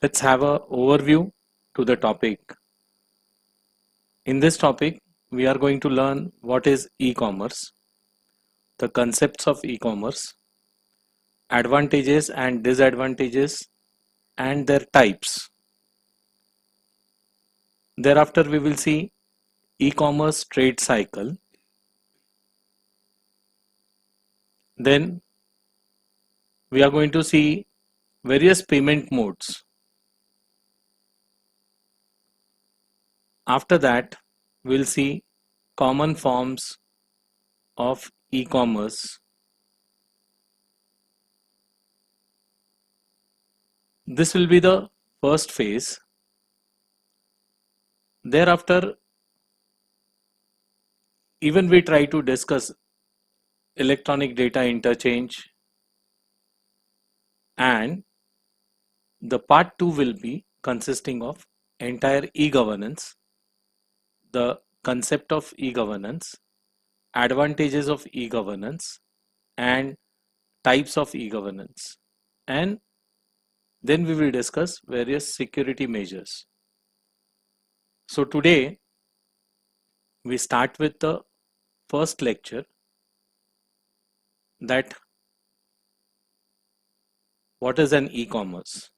Let's have a overview to the topic. In this topic, we are going to learn what is e-commerce, the concepts of e-commerce, advantages and disadvantages, and their types. Thereafter, we will see e-commerce trade cycle. Then we are going to see various payment modes. After that, we'll see common forms of e-commerce. This will be the first phase. Thereafter, even we try to discuss electronic data interchange, and the part 2 will be consisting of entire e-governance, the concept of e-governance, advantages of e-governance, and types of e-governance, and then we will discuss various security measures. So today we start with the first lecture, that what is an e-commerce.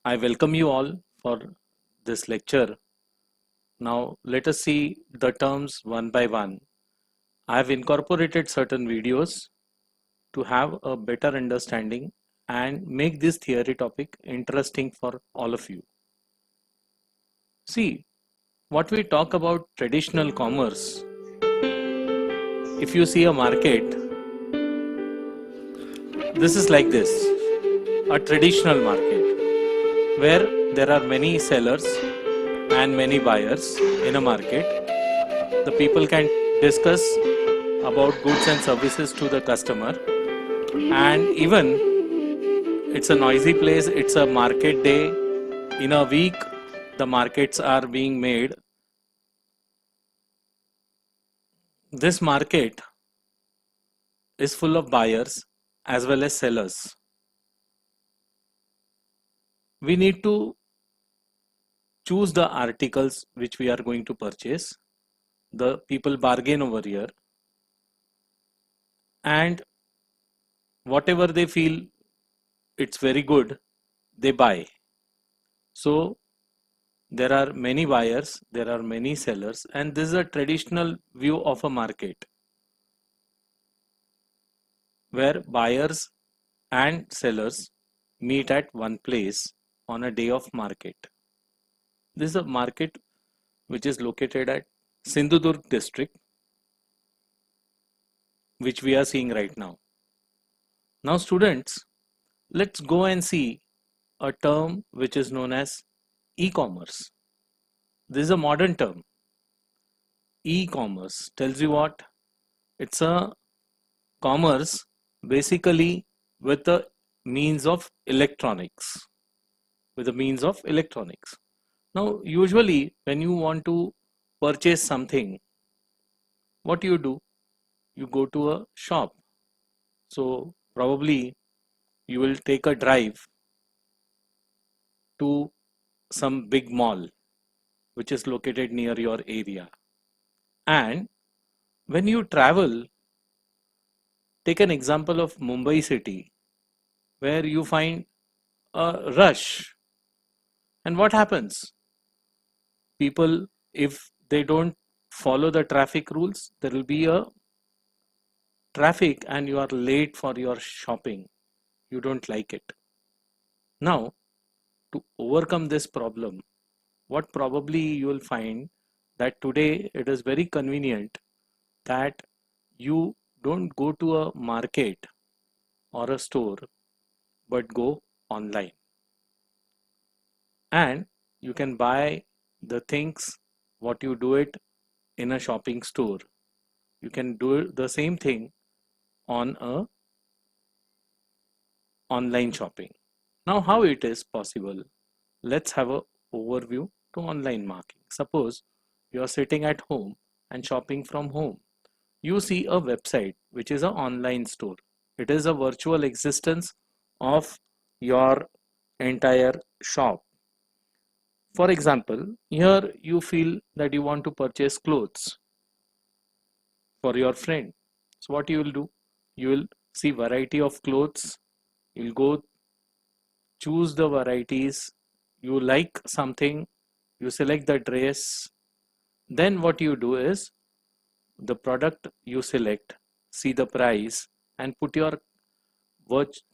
I welcome you all for this lecture. Now let us see the terms one by one. I have incorporated certain videos to have a better understanding and make this theory topic interesting for all of you. See, what we talk about traditional commerce, if you see a market, this is like this, a traditional market where there are many sellers and many buyers in a market. The people can discuss about goods and services to the customer, and even it's a noisy place, it's a market day. In a week, the markets are being made. This market is full of buyers as well as sellers. We need to choose the articles which we are going to purchase. The people bargain over here, and whatever they feel it's very good, they buy. So there are many buyers, there are many sellers, and this is a traditional view of a market where buyers and sellers meet at one place on a day of market. This is a market which is located at Sindhudurg district, which we are seeing right now. Now students, let's go and see a term which is known as e-commerce. This is a modern term. E-commerce tells you what? It's a commerce basically with the means of electronics. With the means of electronics. Now, usually when you want to purchase something, what do? You go to a shop. So probably you will take a drive to some big mall which is located near your area. And when you travel, take an example of Mumbai city where you find a rush. And what happens? People, if they don't follow the traffic rules, there will be a traffic and you are late for your shopping. You don't like it. Now, to overcome this problem, what probably you will find that today it is very convenient that you don't go to a market or a store but go online, and you can buy the things what you do it in a shopping store. You can do the same thing on a online shopping. Now how it is possible? Let's have a overview to online marketing. Suppose you are sitting at home and shopping from home. You see a website which is an online store. It is a virtual existence of your entire shop. For example, here you feel that you want to purchase clothes for your friend. So what you will do? You will see variety of clothes. You'll go choose the varieties. You like something, you select the dress. Then what you do is the product you select, see the price, and put your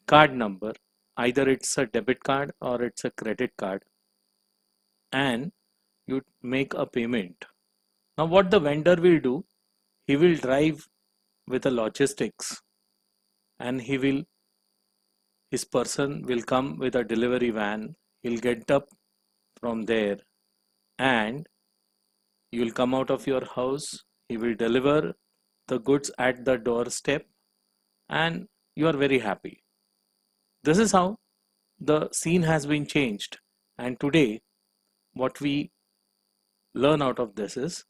card number. Either it's a debit card or it's a credit card, and you make a payment. Now, what the vendor will do, he will drive with a logistics, and his person will come with a delivery van. He'll get up from there, and you'll come out of your house. He will deliver the goods at the doorstep, and you are very happy. This is how the scene has been changed. And today, what we learn out of this is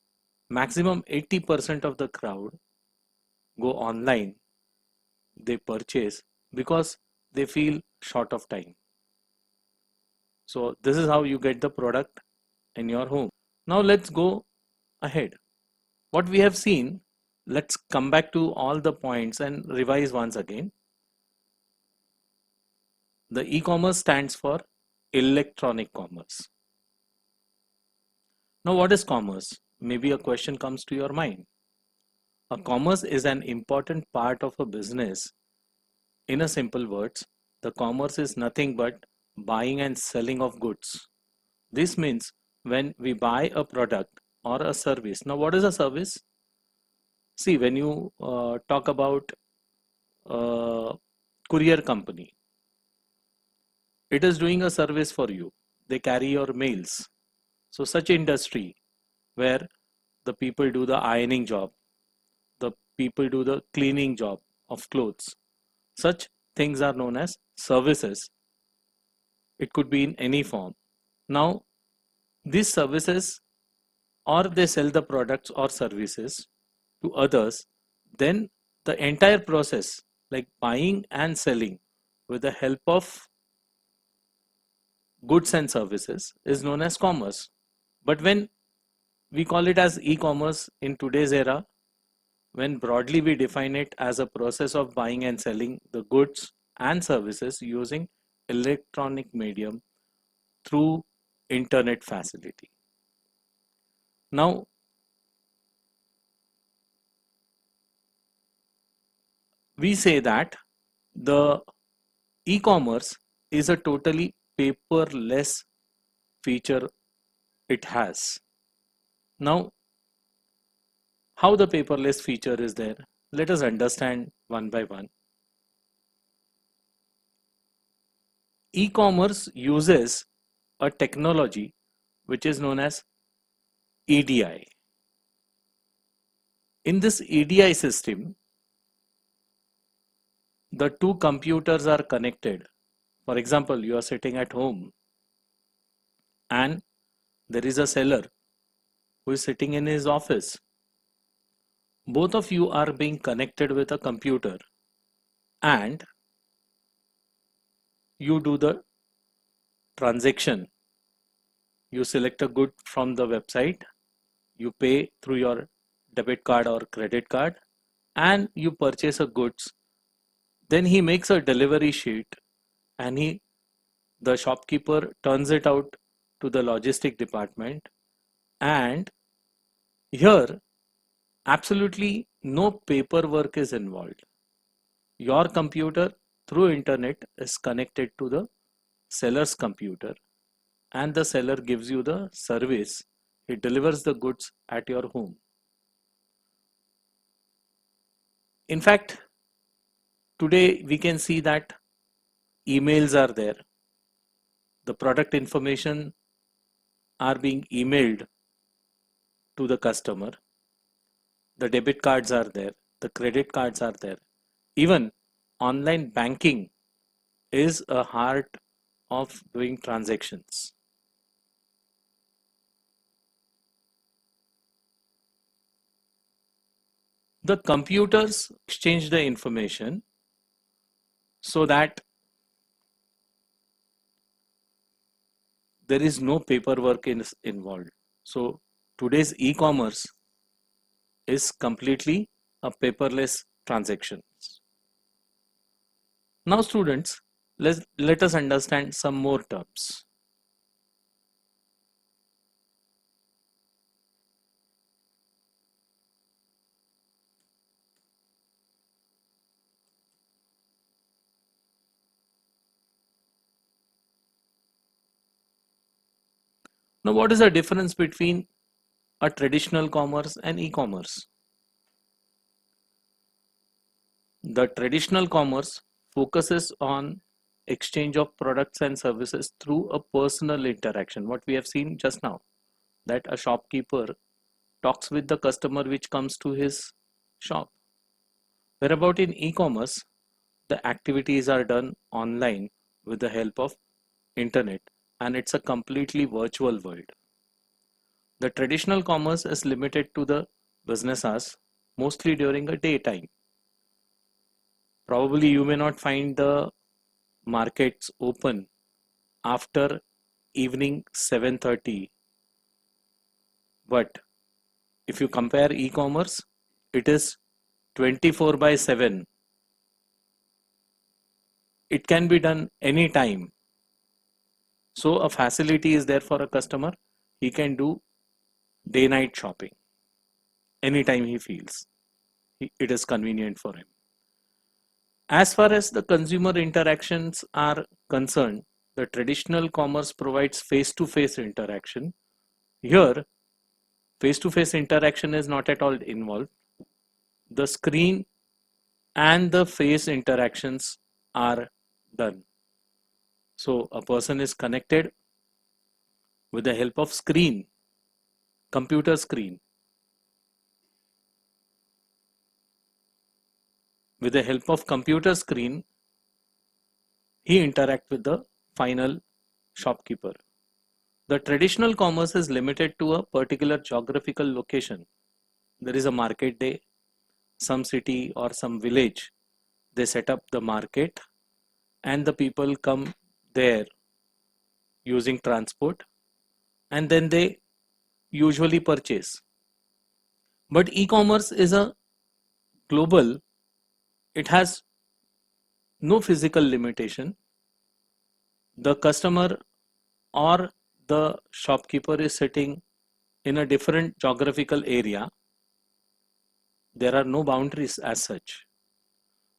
maximum 80% of the crowd go online, they purchase because they feel short of time. So this is how you get the product in your home. Now let's go ahead. What we have seen, let's come back to all the points and revise once again. The e-commerce stands for electronic commerce. Now what is commerce? Maybe a question comes to your mind. A commerce is an important part of a business. In a simple words, the commerce is nothing but buying and selling of goods. This means when we buy a product or a service. Now, what is a service? See, when you talk about courier company, it is doing a service for you. They carry your mails. So, such industry where the people do the ironing job, the people do the cleaning job of clothes. Such things are known as services. It could be in any form. Now, these services, or they sell the products or services to others, then the entire process, like buying and selling with the help of goods and services, is known as commerce. But when we call it as e-commerce in today's era, when broadly we define it as a process of buying and selling the goods and services using electronic medium through internet facility. Now, we say that the e-commerce is a totally paperless feature it has. Now, how the paperless feature is there? Let us understand one by one. E-commerce uses a technology which is known as EDI. In this EDI system, the two computers are connected. For example, you are sitting at home and there is a seller who is sitting in his office. Both of you are being connected with a computer, and you do the transaction. You select a good from the website, you pay through your debit card or credit card, and you purchase a goods. Then he makes a delivery sheet, and the shopkeeper turns it out to the logistic department, and here absolutely no paperwork is involved. Your computer through internet is connected to the seller's computer, and the seller gives you the service. He delivers the goods at your home. In fact, today we can see that emails are there. The product information are being emailed to the customer. The debit cards are there. The credit cards are there. Even online banking is a heart of doing transactions. The computers exchange the information so that there is no paperwork involved. So today's e-commerce is completely a paperless transaction. Now students, let us understand some more terms. Now what is the difference between a traditional commerce and e-commerce? The traditional commerce focuses on exchange of products and services through a personal interaction. What we have seen just now, that a shopkeeper talks with the customer which comes to his shop. Whereabout in e-commerce, the activities are done online with the help of internet, and it's a completely virtual world. The traditional commerce is limited to the business hours, mostly during a daytime. Probably you may not find the markets open after evening 7:30, but if you compare e-commerce, it is 24 by 7. It can be done anytime. So a facility is there for a customer. He can do day night shopping anytime he feels it is convenient for him. As far as the consumer interactions are concerned, the traditional commerce provides face-to-face interaction. Here, face-to-face interaction is not at all involved. The screen and the face interactions are done. So a person is connected with the help of screen, computer screen. With the help of computer screen, he interact with the final shopkeeper. The traditional commerce is limited to a particular geographical location. There is a market day, some city or some village, they set up the market and the people come there using transport, and then they usually purchase. But e-commerce is a global, it has no physical limitation. The customer or the shopkeeper is sitting in a different geographical area. There are no boundaries as such.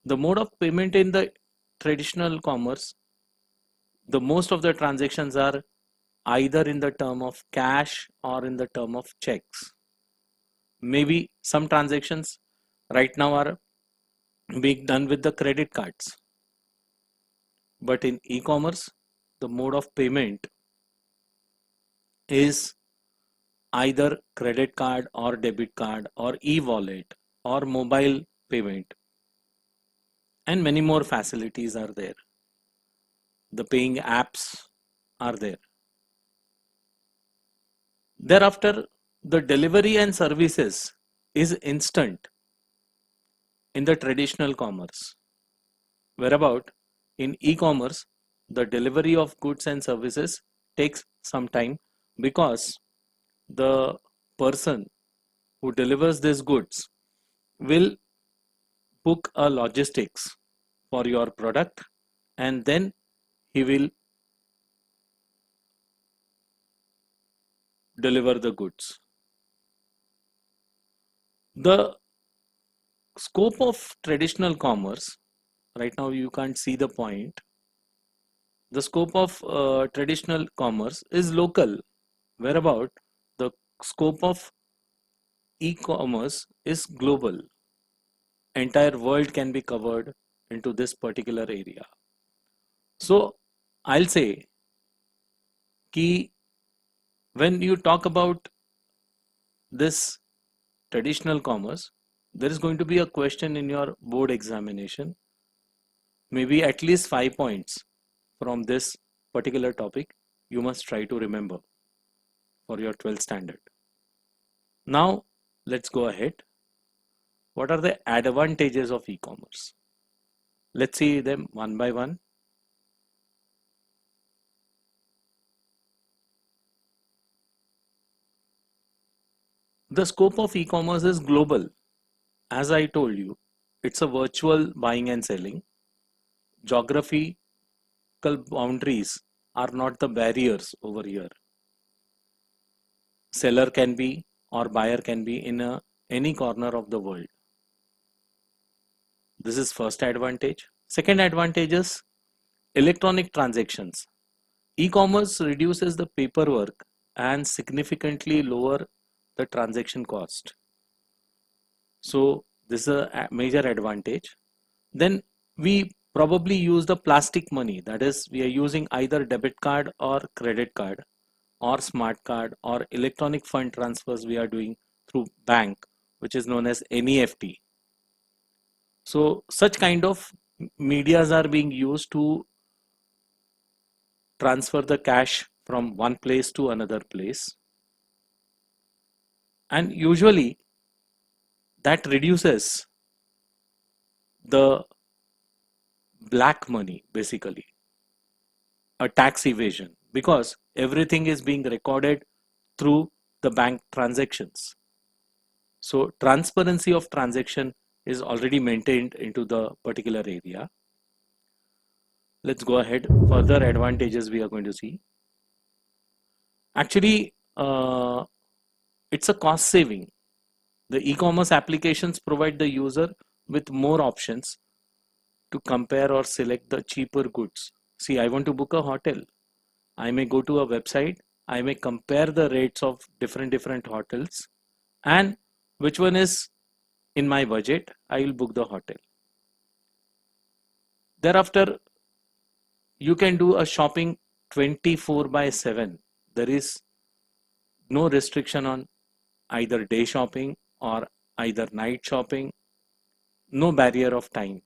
The mode of payment in the traditional commerce, the most of the transactions are either in the term of cash or in the term of checks. Maybe some transactions right now are being done with the credit cards. But in e-commerce, the mode of payment is either credit card or debit card or e-wallet or mobile payment, and many more facilities are there. The paying apps are there. Thereafter, the delivery and services is instant in the traditional commerce. Whereabout in e-commerce, the delivery of goods and services takes some time because the person who delivers these goods will book a logistics for your product, and then he will deliver the goods. The scope of traditional commerce, right now you can't see the point. The scope of traditional commerce is local, whereabout the scope of e-commerce is global. Entire world can be covered into this particular area. So I'll say कि when you talk about this traditional commerce, there is going to be a question in your board examination, maybe at least 5 points from this particular topic you must try to remember for your 12th standard. Now let's go ahead. What are the advantages of e-commerce? Let's see them one by one. The scope of e-commerce is global. As I told you, it's a virtual buying and selling. Geographical boundaries are not the barriers over here. Seller can be or buyer can be in any corner of the world. This is first advantage. Second advantage is electronic transactions. E-commerce reduces the paperwork and significantly lower the transaction cost. So this is a major advantage. Then we probably use the plastic money, that is we are using either debit card or credit card or smart card or electronic fund transfers we are doing through bank, which is known as NEFT. So such kind of medias are being used to transfer the cash from one place to another place, and usually that reduces the black money, basically a tax evasion, because everything is being recorded through the bank transactions. So transparency of transaction is already maintained into the particular area. Let's go ahead. Further advantages we are going to see. Actually, it's a cost saving. The e-commerce applications provide the user with more options to compare or select the cheaper goods. See, I want to book a hotel. I may go to a website. I may compare the rates of different hotels, and which one is in my budget, I will book the hotel. Thereafter, you can do a shopping 24 by 7. There is no restriction on either day shopping or either night shopping, no barrier of time.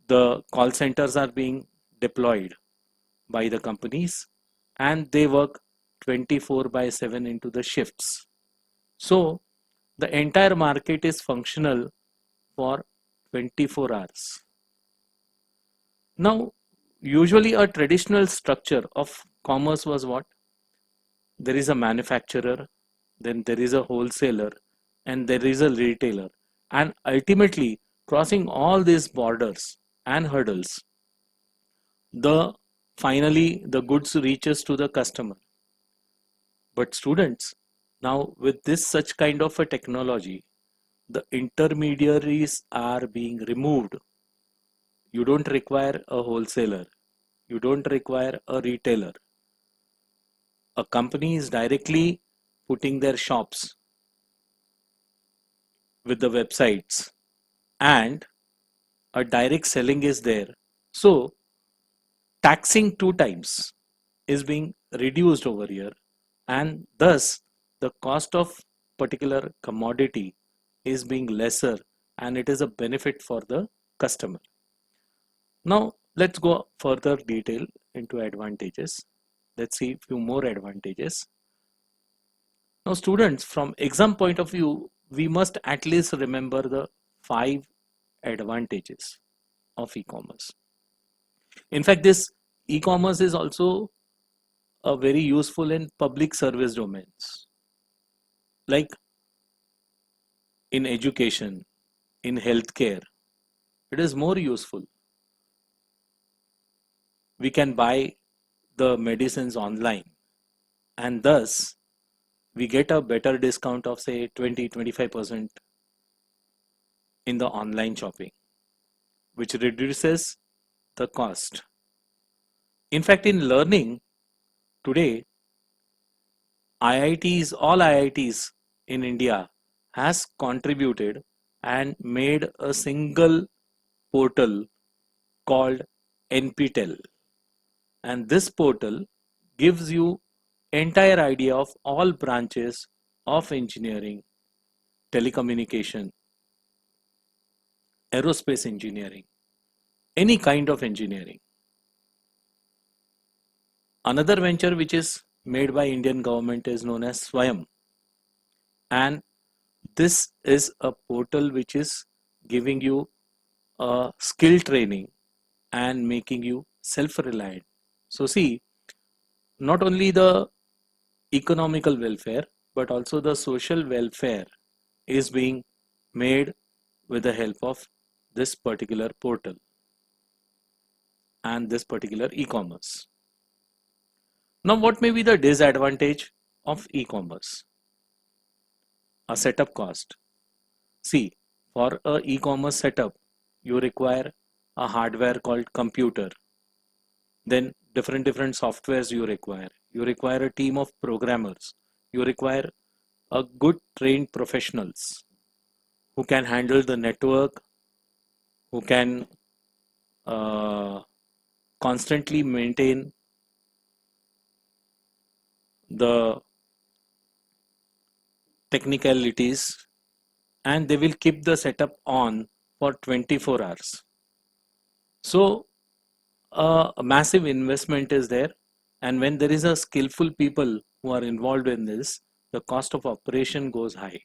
The call centers are being deployed by the companies and they work 24 by 7 into the shifts. So the entire market is functional for 24 hours. Now, usually a traditional structure of commerce was what? There is a manufacturer, then there is a wholesaler, and there is a retailer. And ultimately, crossing all these borders and hurdles, the finally the goods reaches to the customer. But students, now with this such kind of a technology, the intermediaries are being removed. You don't require a wholesaler. You don't require a retailer. A company is directly putting their shops with the websites and a direct selling is there. So taxing two times is being reduced over here, and thus the cost of particular commodity is being lesser and it is a benefit for the customer. Now let's go further detail into advantages. Let's see few more advantages. Now students, from exam point of view, we must at least remember the 5 advantages of e-commerce. In fact, this e-commerce is also very useful in public service domains, like in education, in healthcare. It is more useful. We can buy the medicines online and thus we get a better discount of say 20-25% in the online shopping, which reduces the cost. In fact, in learning today, IITs, all IITs in India has contributed and made a single portal called NPTEL. And this portal gives you entire idea of all branches of engineering, telecommunication, aerospace engineering, any kind of engineering. Another venture which is made by Indian government is known as Swayam, and this is a portal which is giving you a skill training and making you self-reliant. So see, not only the economical welfare, but also the social welfare is being made with the help of this particular portal and this particular e-commerce. Now, what may be the disadvantage of e-commerce? A setup cost. See, for a e-commerce setup, you require a hardware called computer. Then different softwares you require. You require a team of programmers. You require a good trained professionals who can handle the network, who can uh, constantly maintain the technicalities, and they will keep the setup on for 24 hours. So a massive investment is there, and when there is a skillful people who are involved in this, the cost of operation goes high.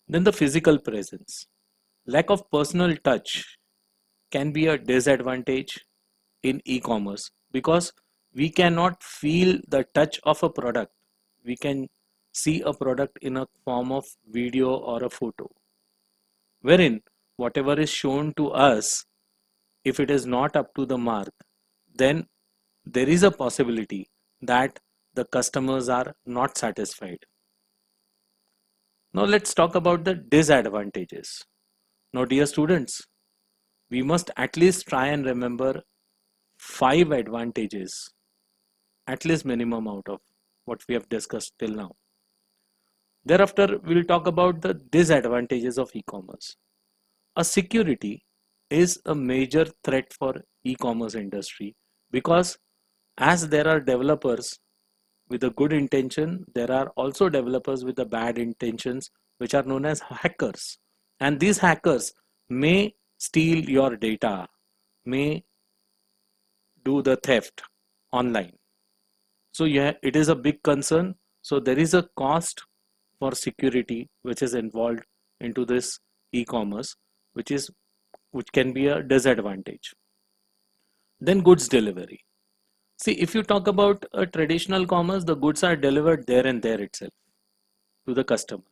Then the physical presence. Lack of personal touch can be a disadvantage in e-commerce because we cannot feel the touch of a product. We can see a product in a form of video or a photo, wherein whatever is shown to us, if it is not up to the mark, then there is a possibility that the customers are not satisfied. Now let's talk about the disadvantages. Now, dear students, we must at least try and remember five advantages, at least minimum out of what we have discussed till now. Thereafter, we'll talk about the disadvantages of e-commerce. A security is a major threat for e-commerce industry because as there are developers with a good intention, there are also developers with the bad intentions, which are known as hackers. And these hackers may steal your data, may do the theft online. So yeah, it is a big concern. So there is a cost for security which is involved into this e-commerce, which can be a disadvantage. Then goods delivery. See, if you talk about a traditional commerce, the goods are delivered there and there itself to the customer.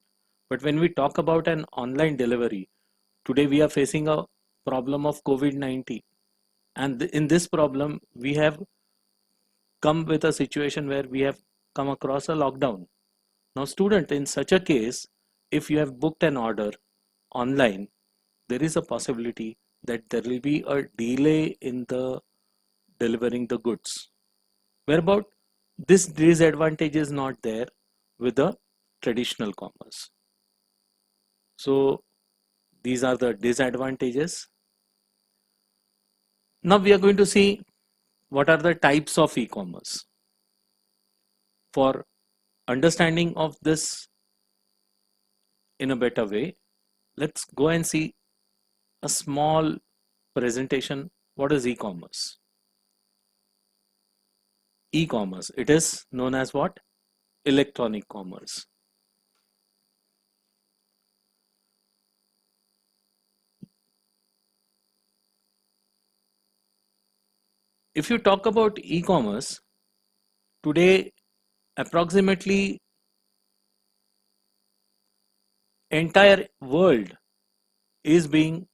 But when we talk about an online delivery, today we are facing a problem of COVID-19. And in this problem, we have come with a situation where we have come across a lockdown. Now, student, in such a case, if you have booked an order online, there is a possibility that there will be a delay in the delivering the goods. Whereabout this disadvantage is not there with the traditional commerce. So these are the disadvantages. Now we are going to see what are the types of e-commerce. For understanding of this in a better way, let's go and see a small presentation. What is e-commerce? E-commerce, it is known as what? Electronic commerce. If you talk about e-commerce, today approximately entire world is being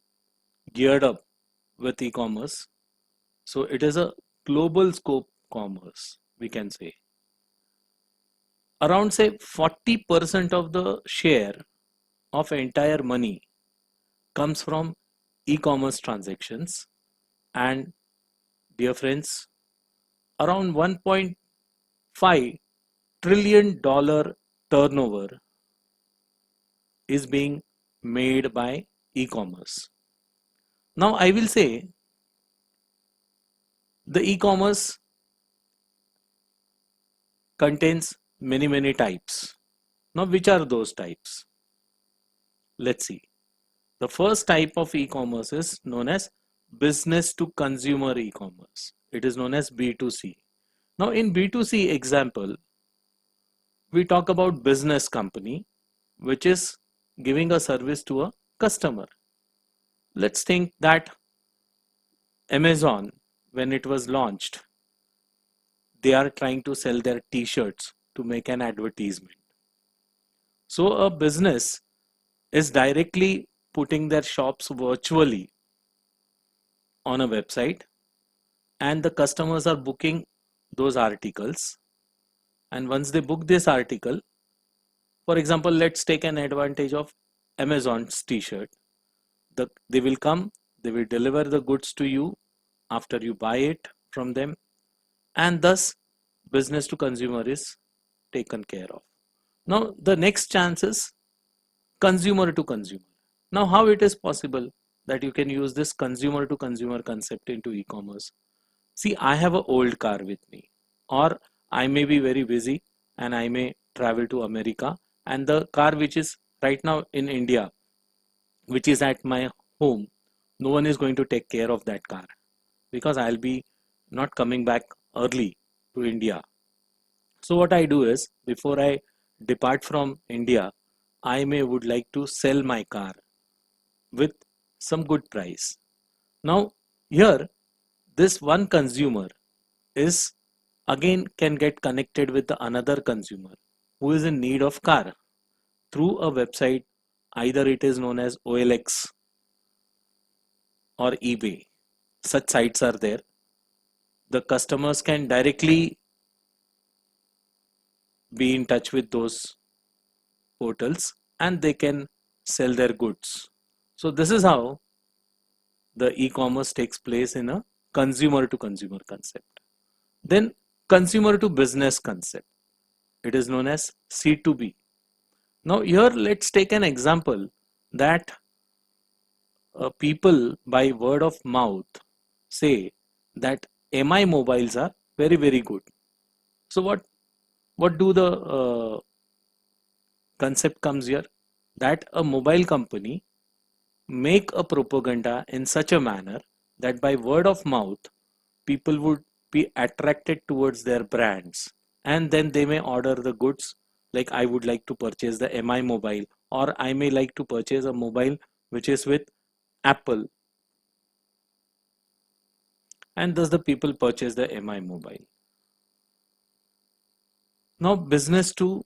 geared up with e-commerce. So it is a global scope commerce, we can say. Around say 40% of the share of entire money comes from e-commerce transactions, and dear friends, around 1.5 trillion dollar turnover is being made by e-commerce. Now I will say the e-commerce contains many types. Now which are those types? Let's see. The first type of e-commerce is known as business to consumer e-commerce. It is known as B2C. Now in B2C example, we talk about business company which is giving a service to a customer. Let's think that Amazon, when it was launched, they are trying to sell their t-shirts to make an advertisement. So a business is directly putting their shops virtually on a website, and the customers are booking those articles. And once they book this article, for example, let's take an advantage of Amazon's t-shirt. They will come, they will deliver the goods to you after you buy it from them, and thus business to consumer is taken care of. Now the next chance is consumer to consumer. Now how it is possible that you can use this consumer to consumer concept into e-commerce? See, I have an old car with me, or I may be very busy and I may travel to America, and the car which is right now in India, which is at my home, no one is going to take care of that car because I'll be not coming back early to India. So what I do is, before I depart from India, I may would like to sell my car with some good price. Now here, this one consumer is again can get connected with the another consumer who is in need of car through a website. Either it is known as OLX or eBay. Such sites are there. The customers can directly be in touch with those portals and they can sell their goods. So this is how the e-commerce takes place in a consumer to consumer concept. Then consumer to business concept. It is known as C2B. Now here let's take an example that people by word of mouth say that MI mobiles are very good. So what do the concept comes here? That a mobile company make a propaganda in such a manner that by word of mouth people would be attracted towards their brands, and then they may order the goods, like I would like to purchase the MI mobile, or I may like to purchase a mobile which is with Apple, and thus the people purchase the MI mobile. Now business to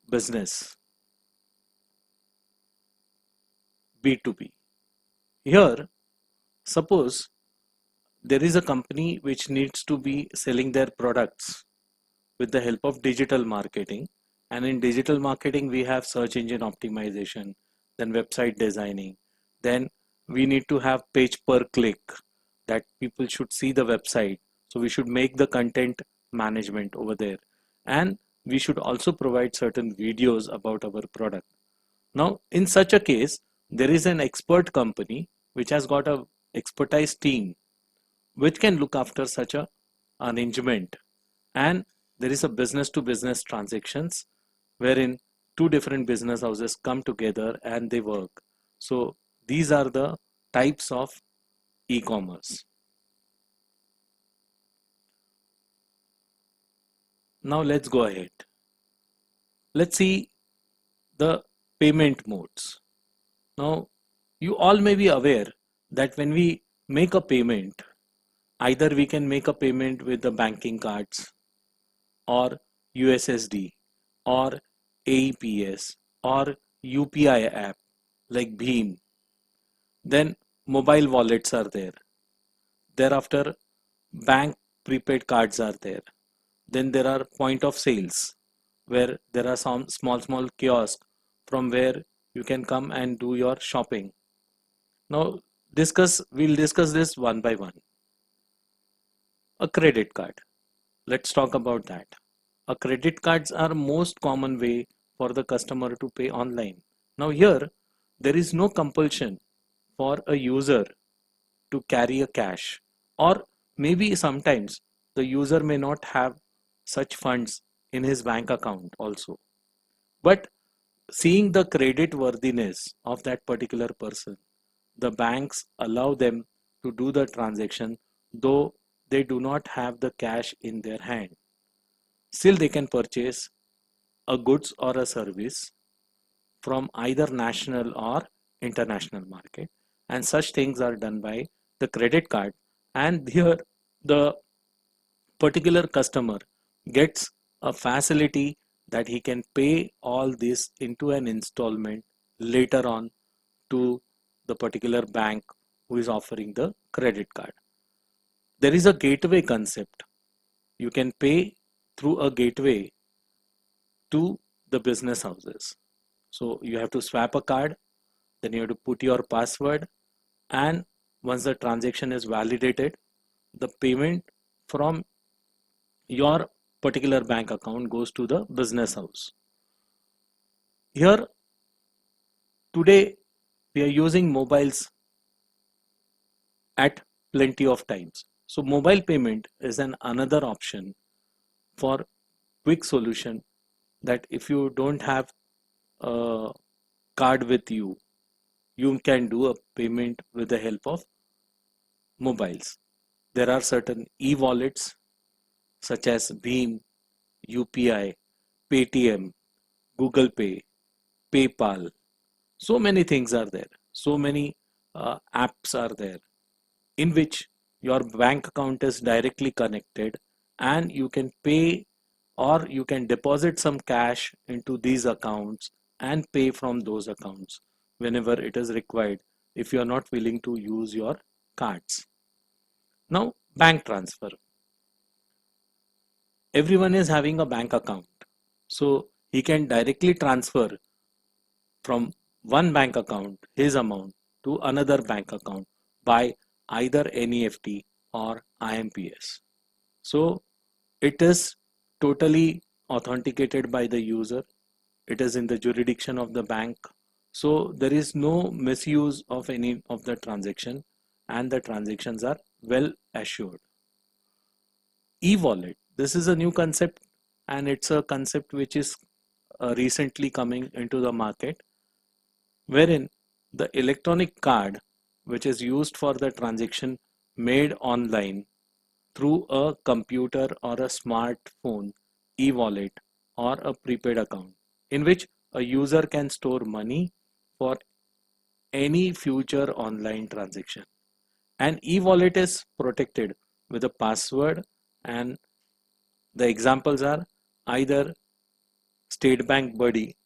business, B2B. Here suppose there is a company which needs to be selling their products with the help of digital marketing, and in digital marketing we have search engine optimization, then website designing, then we need to have page per click, that people should see the website, so we should make the content management over there, and we should also provide certain videos about our product. Now in such a case, there is an expert company which has got a expertise team which can look after such a arrangement, and there is a business to business transactions wherein two different business houses come together and they work. So these are the types of e-commerce. Now let's go ahead. Let's see the payment modes. Now you all may be aware that when we make a payment, either we can make a payment with the banking cards or USSD or AEPS or UPI app like Bheem. Then mobile wallets are there. Thereafter bank prepaid cards are there. Then there are point of sales where there are some small kiosks from where you can come and do your shopping. Now we'll discuss this one by one. A credit card. Let's talk about that. A credit cards are most common way for the customer to pay online. Now here there is no compulsion for a user to carry a cash, or maybe sometimes the user may not have such funds in his bank account also, but seeing the credit worthiness of that particular person, the banks allow them to do the transaction though they do not have the cash in their hand. Still they can purchase a goods or a service from either national or international market, and such things are done by the credit card. And here the particular customer gets a facility that he can pay all this into an installment later on to the particular bank who is offering the credit card. There is a gateway concept. You can pay through a gateway to the business houses. So you have to swap a card, then you have to put your password, and once the transaction is validated, the payment from your particular bank account goes to the business house. Here today we are using mobiles at plenty of times. So mobile payment is an another option for quick solution, that if you don't have a card with you, you can do a payment with the help of mobiles. There are certain e-wallets such as Bheem, UPI, Paytm, Google Pay, PayPal. So many things are there. So many apps are there in which your bank account is directly connected, and you can pay or you can deposit some cash into these accounts and pay from those accounts whenever it is required if you are not willing to use your cards. Now, bank transfer. Everyone is having a bank account, so he can directly transfer from one bank account his amount to another bank account by either NEFT or IMPS. So it is totally authenticated by the user. It is in the jurisdiction of the bank. So there is no misuse of any of the transaction, and the transactions are well assured. E-wallet. This is a new concept, and it's a concept which is recently coming into the market, wherein the electronic card which is used for the transaction made online through a computer or a smartphone, e-wallet, or a prepaid account, in which a user can store money for any future online transaction. An e-wallet is protected with a password, and the examples are either State Bank Buddy,